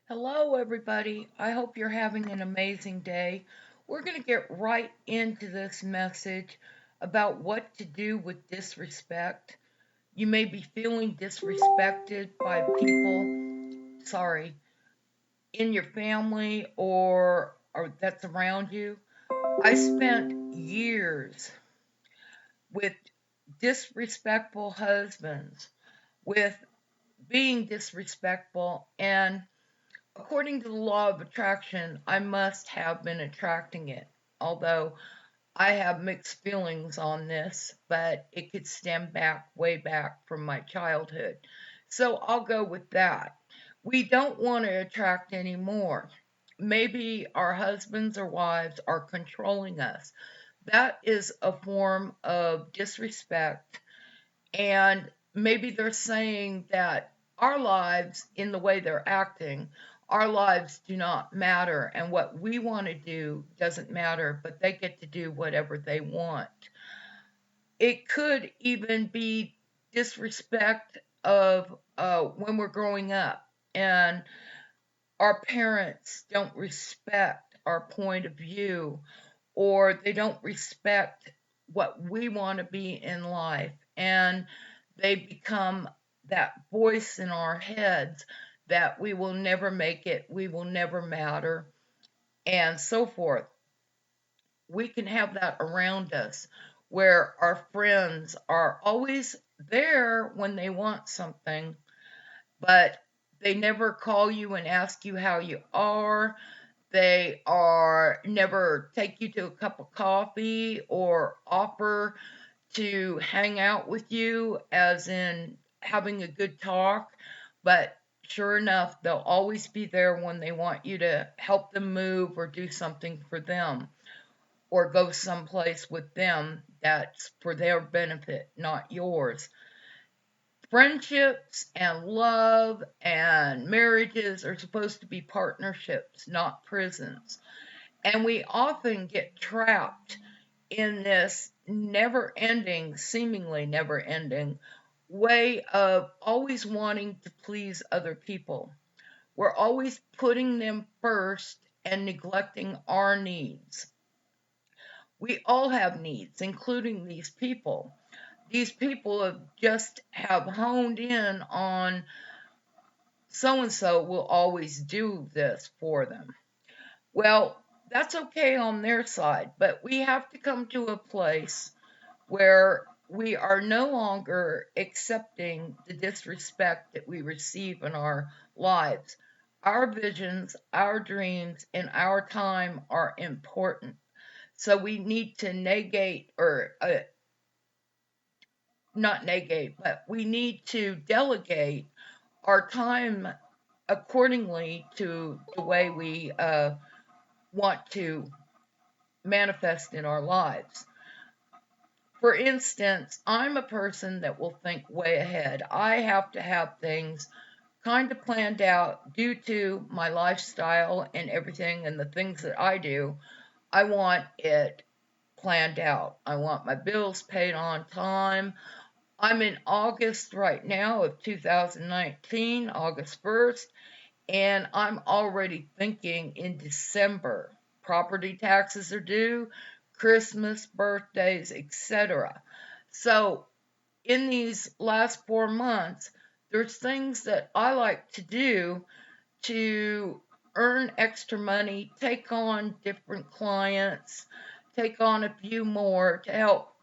Hello, everybody. I hope you're having an amazing day. We're going to get right into this message about what to do with disrespect. You may be feeling disrespected by people, in your family or that's around you. I spent years with disrespectful husbands, with being disrespectful, and according to the law of attraction, I must have been attracting it. Although I have mixed feelings on this, but it could stem back way back from my childhood. So I'll go with that. We don't want to attract anymore. Maybe our husbands or wives are controlling us. That is a form of disrespect, and maybe they're saying that our lives, in the way they're acting, our lives do not matter, and what we want to do doesn't matter, but they get to do whatever they want. It could even be disrespect of when we're growing up and our parents don't respect our point of view, or they don't respect what we want to be in life, and they become that voice in our heads that we will never make it, we will never matter, and so forth. We can have that around us where our friends are always there when they want something, but they never call you and ask you how you are. They are never take you to a cup of coffee or offer to hang out with you, as in having a good talk. But sure enough, they'll always be there when they want you to help them move or do something for them or go someplace with them that's for their benefit, not yours. Friendships and love and marriages are supposed to be partnerships, not prisons. And we often get trapped in this never ending, seemingly never ending way of always wanting to please other people. We're always putting them first and neglecting our needs. We all have needs, including these people. These people have honed in on so and so will always do this for them. Well, that's okay on their side, but we have to come to a place where we are no longer accepting the disrespect that we receive in our lives. Our visions, our dreams, and our time are important. So we need to negate, or not negate, but we need to delegate our time accordingly to the way we want to manifest in our lives. For instance, I'm a person that will think way ahead. I have to have things kind of planned out due to my lifestyle and everything and the things that I do. I want it planned out. I want my bills paid on time. I'm in August right now of 2019, August 1st, and I'm already thinking in December. Property taxes are due, Christmas, birthdays, etc. So, in these last 4 months, there's things that I like to do to earn extra money, take on different clients, take on a few more to help,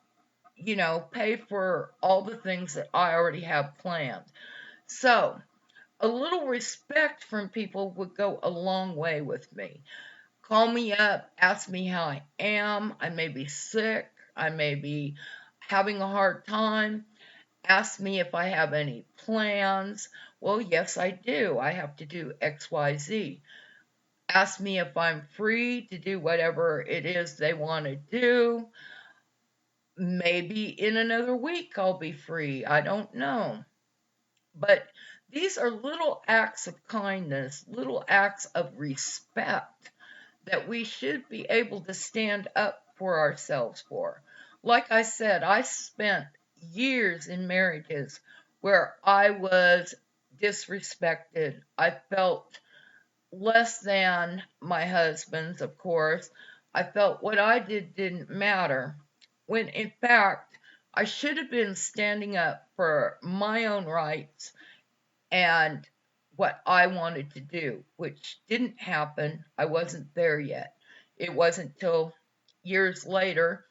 pay for all the things that I already have planned. So, a little respect from people would go a long way with me. Call me up, ask me how I am. I may be sick, I may be having a hard time. Ask me if I have any plans. Well, yes, I do. I have to do XYZ. Ask me if I'm free to do whatever it is they want to do. Maybe in another week I'll be free. I don't know. But these are little acts of kindness, little acts of respect that we should be able to stand up for ourselves for. Like I said, I spent years in marriages where I was disrespected. I felt less than my husband's, of course. I felt what I did didn't matter, when in fact, I should have been standing up for my own rights and what I wanted to do, which didn't happen. I wasn't there yet. It wasn't till years later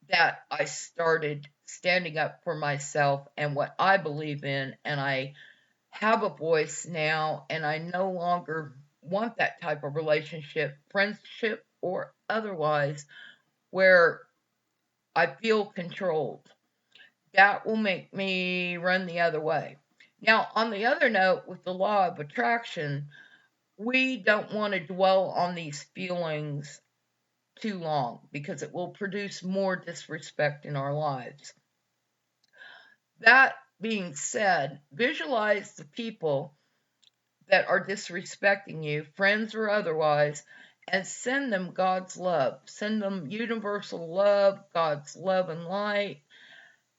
that I started standing up for myself and what I believe in, and I have a voice now, and I no longer want that type of relationship, friendship or otherwise, where I feel controlled. That will make me run the other way. Now, on the other note, with the law of attraction, we don't want to dwell on these feelings too long because it will produce more disrespect in our lives. That being said, visualize the people that are disrespecting you, friends or otherwise, and send them God's love. Send them universal love, God's love and light,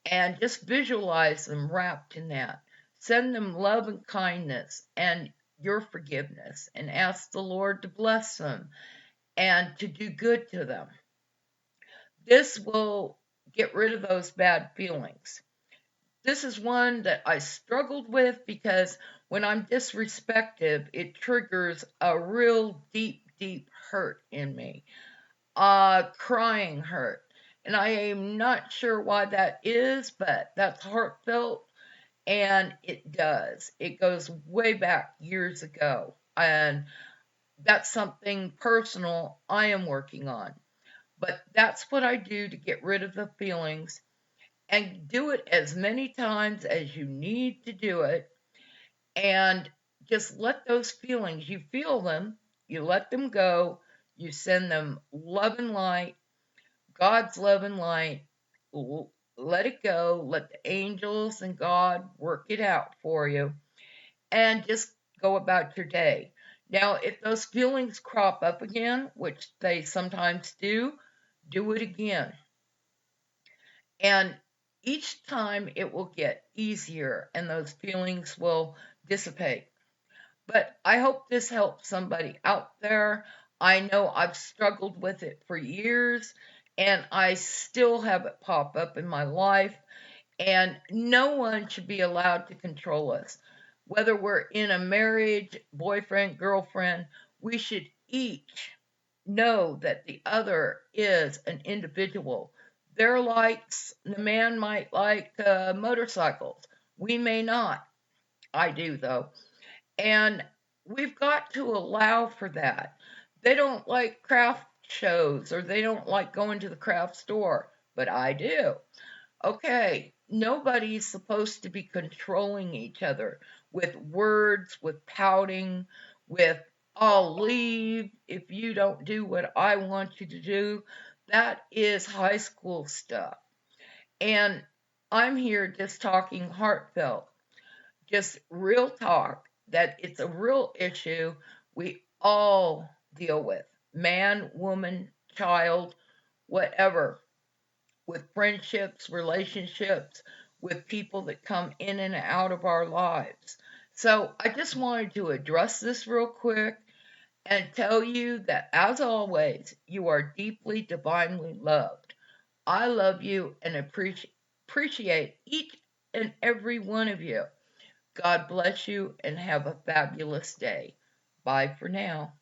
and just visualize them wrapped in that. Send them love and kindness and your forgiveness, and ask the Lord to bless them and to do good to them. This will get rid of those bad feelings. This is one that I struggled with because when I'm disrespected, it triggers a real deep, deep hurt in me, crying hurt. And I am not sure why that is, but that's heartfelt, and it does. It goes way back years ago, and that's something personal I am working on. But that's what I do to get rid of the feelings, and do it as many times as you need to do it, and just let those feelings, you feel them, you let them go, you send them love and light, God's love and light. Let it go, let the angels and God work it out for you, and just go about your day. Now, if those feelings crop up again, which they sometimes do it again. And each time it will get easier and those feelings will dissipate. But I hope this helps somebody out there. I know I've struggled with it for years, and I still have it pop up in my life. And no one should be allowed to control us. Whether we're in a marriage, boyfriend, girlfriend, we should each know that the other is an individual. Their likes, the man might like motorcycles. We may not. I do, though. And we've got to allow for that. They don't like craft shows or they don't like going to the craft store, but I do. Okay, nobody's supposed to be controlling each other with words, with pouting, with I'll leave if you don't do what I want you to do. That is high school stuff. And I'm here just talking heartfelt, just real talk, that it's a real issue we all deal with, man, woman, child, whatever, with friendships, relationships, with people that come in and out of our lives. So I just wanted to address this real quick and tell you that, as always, you are deeply divinely loved. I love you and appreciate each and every one of you. God bless you and have a fabulous day. Bye for now.